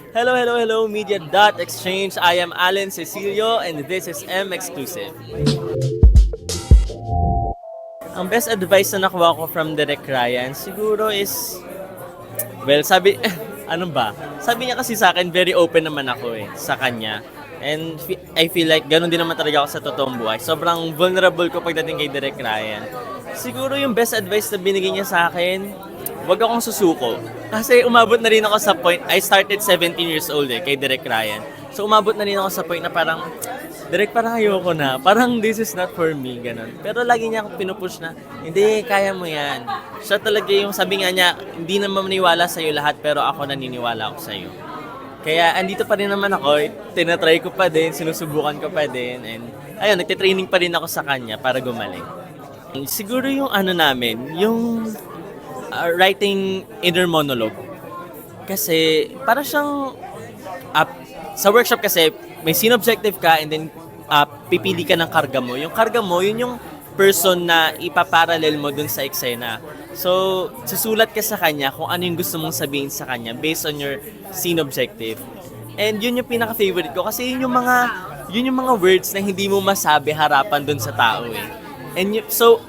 Hello, hello, hello, Media Dot Exchange. I am Alan Cecilio and this is M Exclusive. Ang best advice na nakuha ko from Direk Ryan siguro is, well, sabi, ano ba? Sabi niya kasi sa akin, very open naman ako sa kanya. And I feel like ganun din naman talaga ako sa totoong buhay. Sobrang vulnerable ko pagdating kay Direk Ryan. Siguro yung best advice na binigay niya sa akin, wag akong susuko. Kasi umabot na rin ako sa point, I started 17 years old kay Direk Ryan. So umabot na rin ako sa point na parang, Direk, parang ayoko na. Parang this is not for me, ganun. Pero lagi niya akong pinupush na, hindi, kaya mo yan. Siya talaga yung sabi nga niya, hindi naman maniwala sa'yo lahat, pero ako naniniwala ako sa'yo. Kaya andito pa rin naman ako, tinatry ko pa din, sinusubukan ko pa din, and ayun, nagtitraining pa rin ako sa kanya para gumaling. Siguro yung ano namin, yung writing inner monologue. Kasi para siyang sa workshop kasi may scene objective ka and then pipili ka ng karga mo. Yung karga mo, yun yung person na ipaparallel mo dun sa eksena. So, susulat ka sa kanya kung ano yung gusto mong sabihin sa kanya based on your scene objective. And yun yung pinaka-favorite ko kasi yun yung mga words na hindi mo masabi harapan dun sa tao And so,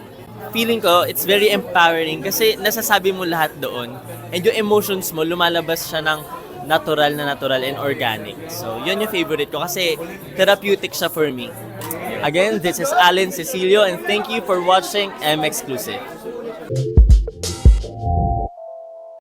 feeling ko, it's very empowering kasi nasasabi mo lahat doon. And yung emotions mo, lumalabas siya ng natural and organic. So, yun yung favorite ko kasi therapeutic siya for me. Again, this is Alan Cecilio and thank you for watching M Exclusive.